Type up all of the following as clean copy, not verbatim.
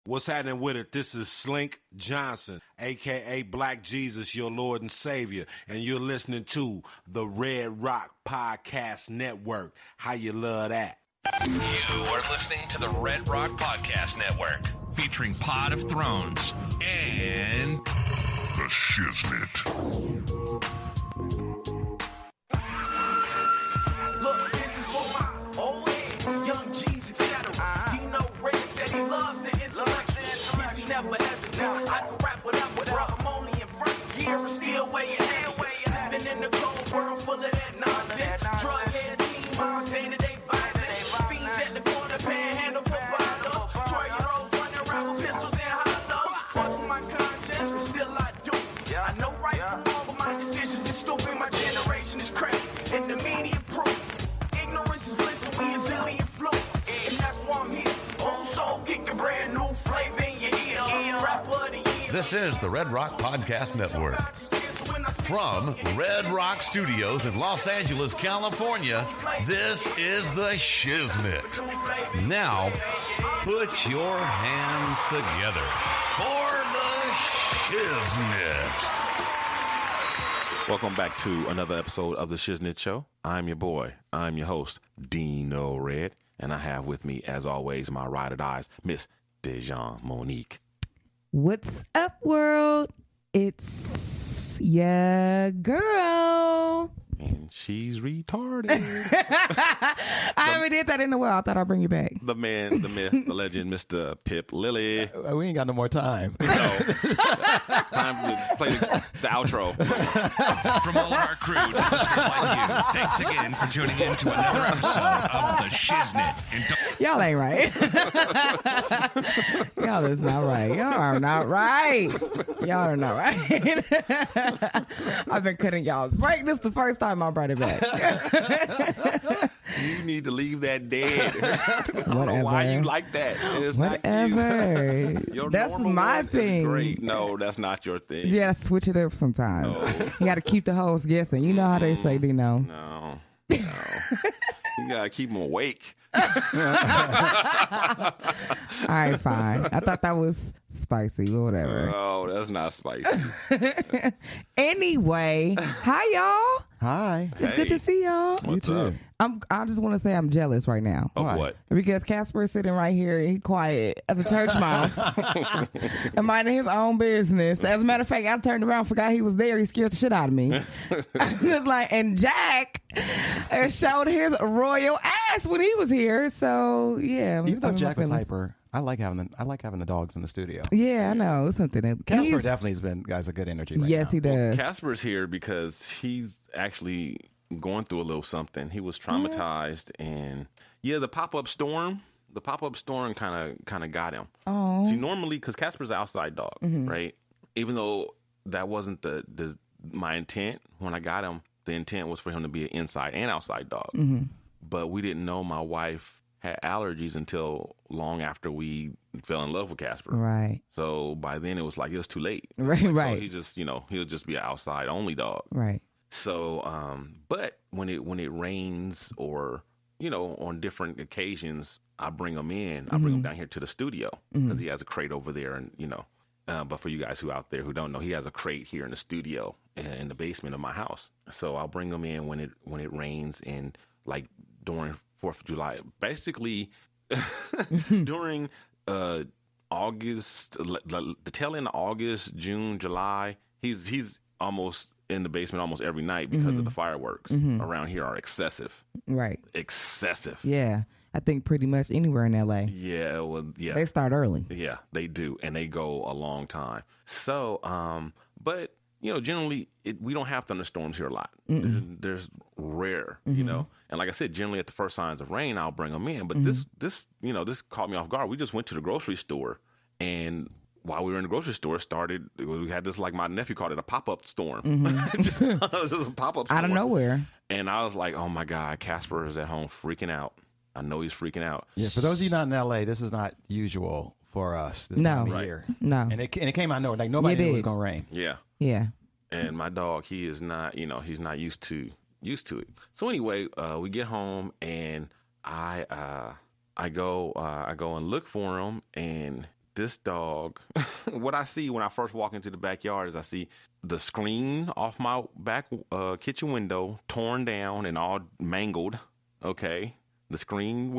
What's happening with it? This is Slink Johnson, a.k.a. Black Jesus, your Lord and Savior, and you're listening to the Red Rock Podcast Network. How you love that? You are listening to the Red Rock Podcast Network, featuring Pod of Thrones and the Shiznit. Look, this is for my old heads, young G's, etc. Dino Red said he loves the intellect. Yes, he never hesitates. I can rap whatever, bro. I'm only in first gear and still weighing heavy. Living in the cold world full of that nonsense. Drug heads, teen moms, day-to-day violence. Fiends at the corner, panhandle for bottles. 12-year-olds running around with pistols and hollows. Fuck my conscience, but still I do. I know right from wrong, but my decisions is stupid. My generation is crazy, and the media proof. Ignorance is bliss, and we is illy influenced. And that's why I'm here. Old soul kicking brand new flavor in your ear. Rapper of the year. This is the Red Rock Podcast Network. From Red Rock Studios in Los Angeles, California, this is the Shiznit. Now, put your hands together for the Shiznit. Welcome back to another episode of the Shiznit Show. I'm your boy. I'm your host, Dino Red, and I have with me, as always, my ride or dies, Miss Dejan Monique. What's up, world? It's your girl. And she's retarded. I haven't did that in a while. I thought I'd bring you back. The man, the myth, the legend, Mr. Pip Lilly. We ain't got no more time. No. Time to play the outro. From all of our crew to listeners like you, thanks again for tuning in to another episode of the Shiznit. And Y'all ain't right. Y'all is not right. Y'all are not right. Y'all are not right. I've been cutting y'all's break. This is the first time I brought it back. You need to leave that dead. I don't know why you like that. It's Whatever. Not you. That's my thing. Great. No, that's not your thing. Yeah, switch it up sometimes. No. You got to keep the host guessing. You know how they say, Dino. No. You got to keep them awake. All right, fine. I thought that was spicy, but whatever. Oh, that's not spicy. Anyway, hi y'all. Hi. It's good to see y'all. What's up? I just want to say I'm jealous right now. Of Why? what? Because Casper is sitting right here, he quiet as a church mouse and minding his own business. As a matter of fact, I turned around, forgot he was there. He scared the shit out of me. It's like, and Jack showed his royal ass when he was here. So yeah, Even though I'm Jack was feeling- hyper, I like having the dogs in the studio. Yeah, I know. It's something that Casper he's- definitely has been, guys, a good energy right Yes, now. he does. Casper's here because he's actually going through a little something. He was traumatized, and the pop-up storm kind of got him. Oh, See, normally, because Casper's an outside dog, right? Even though that wasn't my intent when I got him, the intent was for him to be an inside and outside dog. But we didn't know my wife had allergies until long after we fell in love with Casper. right, So by then it was too late. right, So right, he just, he'll just be an outside only dog. right. So, but when it rains or, on different occasions, I bring him in. I bring him down here to the studio because he has a crate over there, and but for you guys who out there who don't know, he has a crate here in the studio in the basement of my house. So I'll bring him in when it rains and during 4th of July, basically during August, the tail end of August, June, July. He's almost in the basement almost every night because of the fireworks around here are excessive. Right. Excessive. Yeah. I think pretty much anywhere in LA. Yeah, well, yeah. They start early. Yeah, they do, and they go a long time. So, but generally we don't have thunderstorms here a lot. There's rare, and like I said, generally at the first signs of rain, I'll bring them in. But this caught me off guard. We just went to the grocery store, and while we were in the grocery store, we had this, my nephew called it a pop-up storm. It was just a pop-up storm. Out of nowhere. And I was like, oh my God, Casper is at home freaking out. I know he's freaking out. Yeah, for those of you not in LA, this is not usual for us this No. time of Right. year. No. And it came out of nowhere. Nobody It knew it was did. going to rain. Yeah. Yeah. And my dog, he is not, he's not used to it. So anyway, we get home and I go and look for him, and this dog, what I see when I first walk into the backyard is I see the screen off my back kitchen window torn down and all mangled. Okay, the screen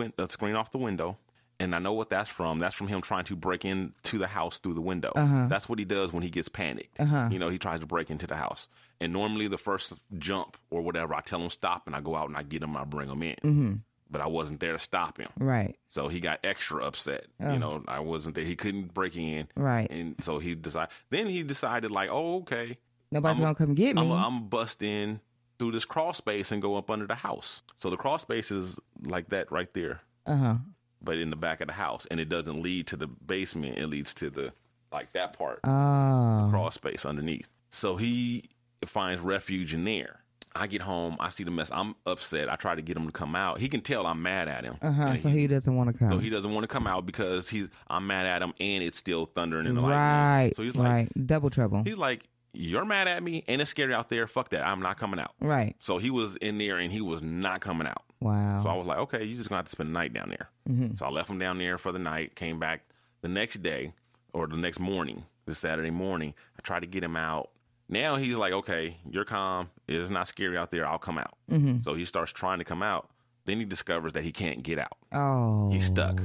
off the window, and I know what that's from. That's from him trying to break into the house through the window. That's what he does when he gets panicked. You know, he tries to break into the house. And normally the first jump or whatever, I tell him stop, and I go out and I get him, I bring him in. But I wasn't there to stop him. Right. So he got extra upset. You know, I wasn't there. He couldn't break in. Right. And so he decided like, oh, okay. Nobody's going to come get me. I'm bust in through this crawl space and go up under the house. So the crawl space is like that right there. But in the back of the house. And it doesn't lead to the basement. It leads to the, like that part. The crawl space underneath. So he finds refuge in there. I get home, I see the mess. I'm upset. I try to get him to come out. He can tell I'm mad at him. So he doesn't want to come. So he doesn't want to come out because I'm mad at him and it's still thundering in the lightning. Right. So he's like, double trouble. He's like, you're mad at me and it's scary out there. Fuck that. I'm not coming out. Right. So he was in there and he was not coming out. Wow. So I was like, okay, you're just going to have to spend the night down there. So I left him down there for the night, came back the next day or the next morning, this Saturday morning. I tried to get him out. Now he's like, okay, you're calm. It's not scary out there. I'll come out. So he starts trying to come out. Then he discovers that he can't get out. Oh. He's stuck.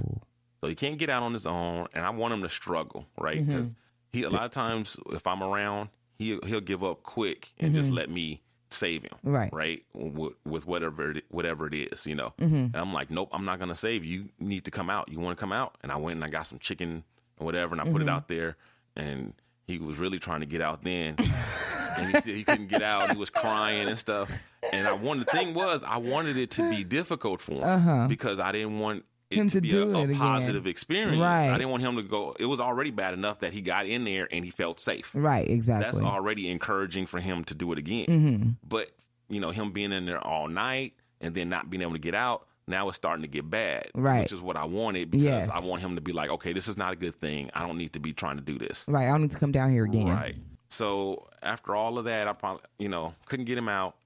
So he can't get out on his own. And I want him to struggle, right? Because a lot of times if I'm around, he'll give up quick and just let me save him. Right. With whatever it is, you know. And I'm like, nope, I'm not going to save you. You need to come out. You want to come out? And I went and I got some chicken or whatever and I put it out there and he was really trying to get out then, and he couldn't get out. He was crying and stuff. And I wanted it to be difficult for him because I didn't want it to be a positive experience. Right. I didn't want him to go. It was already bad enough that he got in there and he felt safe. Right, exactly. That's already encouraging for him to do it again. But, you know, him being in there all night and then not being able to get out, now it's starting to get bad, which is what I wanted because I want him to be like, okay, this is not a good thing. I don't need to be trying to do this. Right. I don't need to come down here again. Right. So after all of that, I probably, couldn't get him out.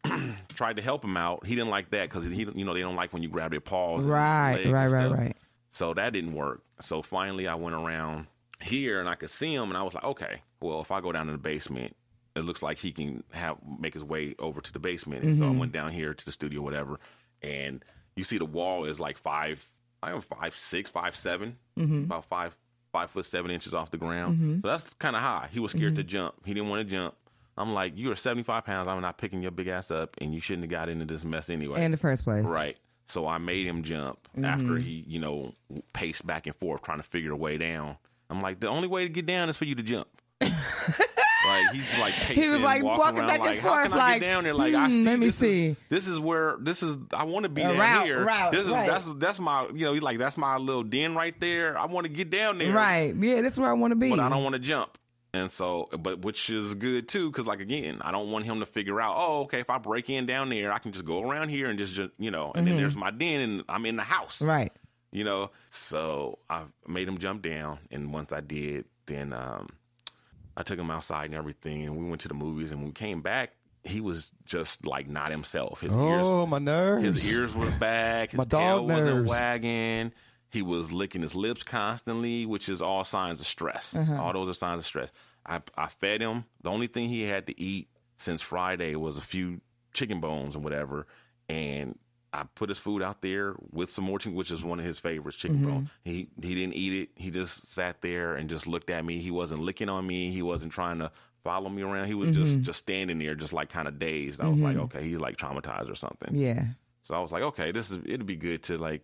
Tried to help him out. He didn't like that because they don't like when you grab their paws. Right. So that didn't work. So finally I went around here and I could see him and I was like, okay, well, if I go down to the basement, it looks like he can make his way over to the basement. And so I went down here to the studio, whatever, and you see the wall is like 5'6", 5'7", about 5'7" off the ground. So that's kind of high. He was scared to jump. He didn't want to jump. I'm like, you are 75 pounds. I'm not picking your big ass up, and you shouldn't have got into this mess anyway. In the first place. Right. So I made him jump after he, paced back and forth trying to figure a way down. I'm like, the only way to get down is for you to jump. Like he's like pacing, he was like walking around, back like, and forth, how can I get down there? Like I see, let me see. This is I want to be down here. That's my, he's like, that's my little den right there. I want to get down there. Right. Yeah, that's where I want to be. But I don't want to jump. And so, which is good too, because like again, I don't want him to figure out, oh, okay, if I break in down there, I can just go around here and just and then there's my den and I'm in the house. Right. So I made him jump down, and once I did, then I took him outside and everything, and we went to the movies, and when we came back, he was just like not himself. My nerves. His ears was back. His tail wasn't wagging. He was licking his lips constantly, which is all signs of stress. All those are signs of stress. I fed him. The only thing he had to eat since Friday was a few chicken bones and whatever, and I put his food out there with some more chicken, which is one of his favorites, chicken bone. He didn't eat it. He just sat there and just looked at me. He wasn't licking on me. He wasn't trying to follow me around. He was just standing there, just like kind of dazed. I was like, okay, he's like traumatized or something. Yeah. So I was like, okay, it'd be good to like,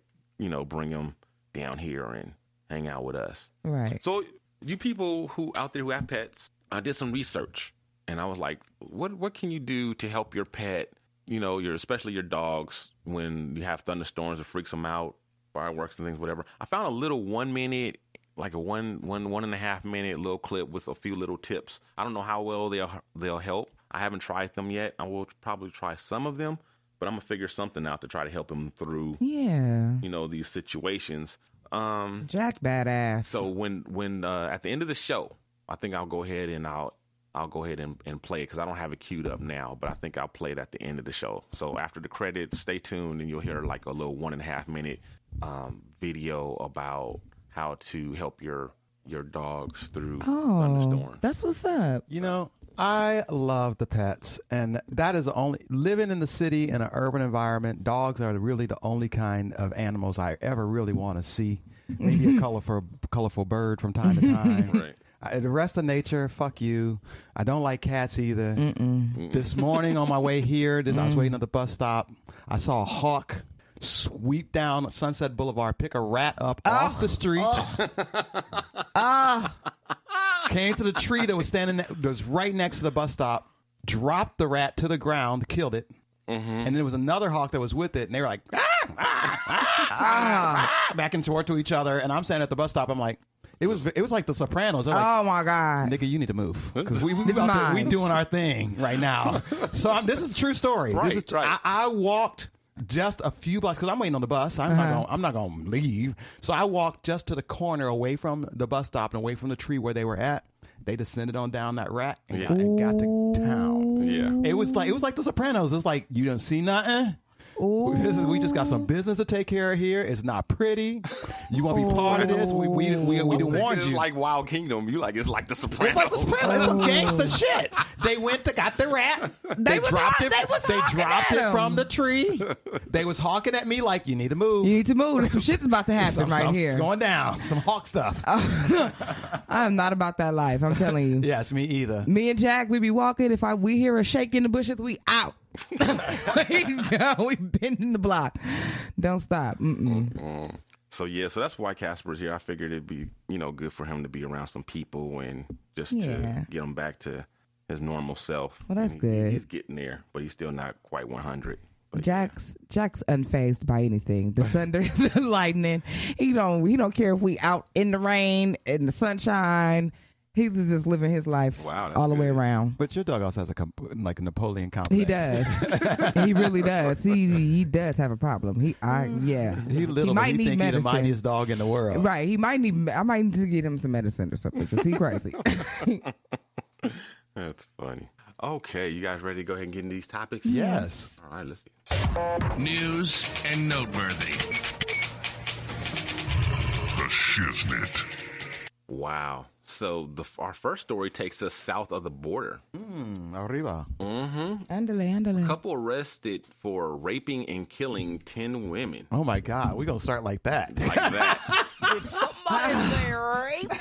bring him down here and hang out with us. Right. So you people who out there who have pets, I did some research and I was like, what can you do to help your pet? Especially your dogs, when you have thunderstorms, it freaks them out, fireworks and things, whatever. I found a little 1 minute, like a 1.5 minute little clip with a few little tips. I don't know how well they'll help. I haven't tried them yet. I will probably try some of them, but I'm gonna figure something out to try to help him through. Yeah. These situations. Jack's badass. So when at the end of the show, I think I'll go ahead and play it because I don't have it queued up now, but I think I'll play it at the end of the show. So after the credits, stay tuned and you'll hear like a little 1.5 minute video about how to help your your dogs through Oh, thunderstorms. that's what's up. You know, I love the pets, and that is the only living in the city in an urban environment. Dogs are really the only kind of animals I ever really want to see. Maybe a colorful bird from time to time. Right. The rest of nature, fuck you. I don't like cats either. This morning on my way here, I was waiting at the bus stop. I saw a hawk sweep down Sunset Boulevard, pick a rat up off the street. Came to the tree that was that was right next to the bus stop, dropped the rat to the ground, killed it. And there was another hawk that was with it, and they were like, back and forth to each other. And I'm standing at the bus stop. I'm like, it was like The Sopranos. They're like, oh my God, nigga, you need to move because we doing our thing right now. So this is a true story. Right, right. I walked just a few blocks because I'm waiting on the bus. I'm not gonna leave. So I walked just to the corner away from the bus stop and away from the tree where they were at. They descended on down that rat and got to town. Yeah. It was like The Sopranos. It's like you don't see nothing. We just got some business to take care of here. It's not pretty. You want to be part of this? We warned you. It's like Wild Kingdom. You like it's like The Sopranos. It's like The Sopranos. It's some gangster shit. They went to got the rat. They dropped it from the tree. They was hawking at me like you need to move. You need to move. Some shit's about to happen here. It's going down. Some hawk stuff. I'm not about that life. I'm telling you. Yes, me either. Me and Jack, we be walking. If we hear a shake in the bushes, we out. We been in the block. Don't stop. So that's why Casper's here. I figured it'd be good for him to be around some people and just to get him back to his normal self. Well, that's good. He's getting there, but he's still not quite 100. But Jack's unfazed by anything. The thunder, the lightning. He don't care if we out in the rain, in the sunshine. He's just living his life all the way around. But your dog also has a Napoleon complex. He does. He really does. He does have a problem. He might need medicine. The mightiest dog in the world. Right. I might need to get him some medicine or something because he's crazy. That's funny. Okay, you guys ready to go ahead and get into these topics? Yes. All right, let's see. News and noteworthy. The Shiznit. Wow. So our first story takes us south of the border. Arriba. Andale. A couple arrested for raping and killing 10 women. Oh my God, we're gonna start like that. Like that. Did somebody say rape?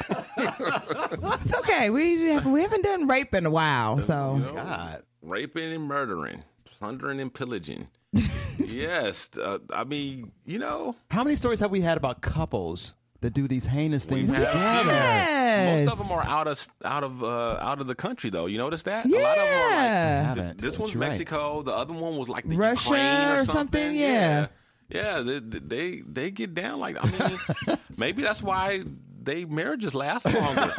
It's okay. We haven't done rape in a while, so God. Raping and murdering, plundering and pillaging. Yes, I mean, How many stories have we had about couples that do these heinous things together? Yes. Most of them are out of the country, though. You notice that? Yeah. A lot of them are haven't. this one's You're Mexico. Right. The other one was like the Russia Ukraine or something. Yeah. They get down like. I mean, maybe that's why they marriages last longer.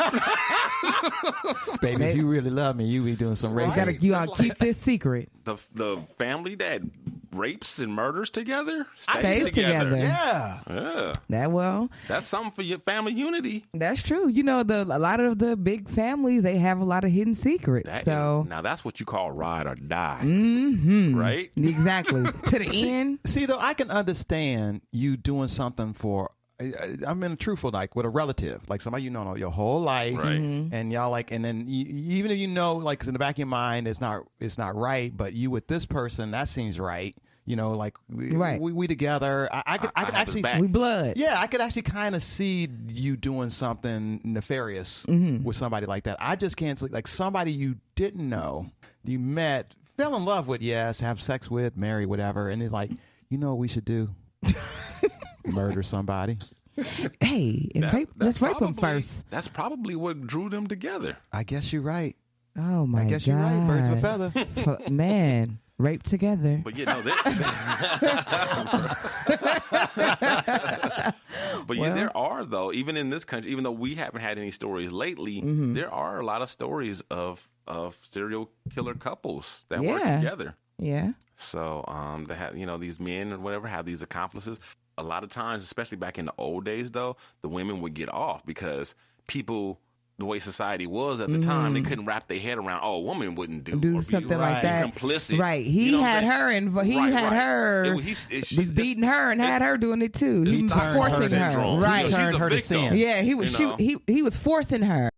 Baby, if you really love me, you be doing some rape. You gotta keep this secret. The family that rapes and murders together stays together. Yeah. That's something for your family unity. That's true. A lot of the big families, they have a lot of hidden secrets. Now that's what you call ride or die. Right? Exactly. To the end. See, though, I can understand you doing something for. I'm in a truthful, like with a relative, like somebody you know your whole life, right? And y'all and then even if like in the back of your mind it's not right, but you with this person that seems right. Right. We together. I could actually we blood. Yeah, I could actually kind of see you doing something nefarious with somebody like that. I just can't see like somebody you didn't know, you met, fell in love with, yes, have sex with, marry, whatever, and it's like, what we should do. Murder somebody. Hey, let's rape them first. That's probably what drew them together. I guess you're right. Oh my God! I guess you're right. Birds of a feather. Man, rape together. But there are though, even in this country, even though we haven't had any stories lately, there are a lot of stories of serial killer couples that work together. Yeah. So they have these men or whatever have these accomplices. A lot of times, especially back in the old days, though, the women would get off because the the way society was at the time, they couldn't wrap their head around. Oh, a woman wouldn't do or something be, like that. Complicit. Right. He had her and was beating her and had her doing it too. He was forcing her. Right. He turned her to sin. Yeah. He was. He was forcing her.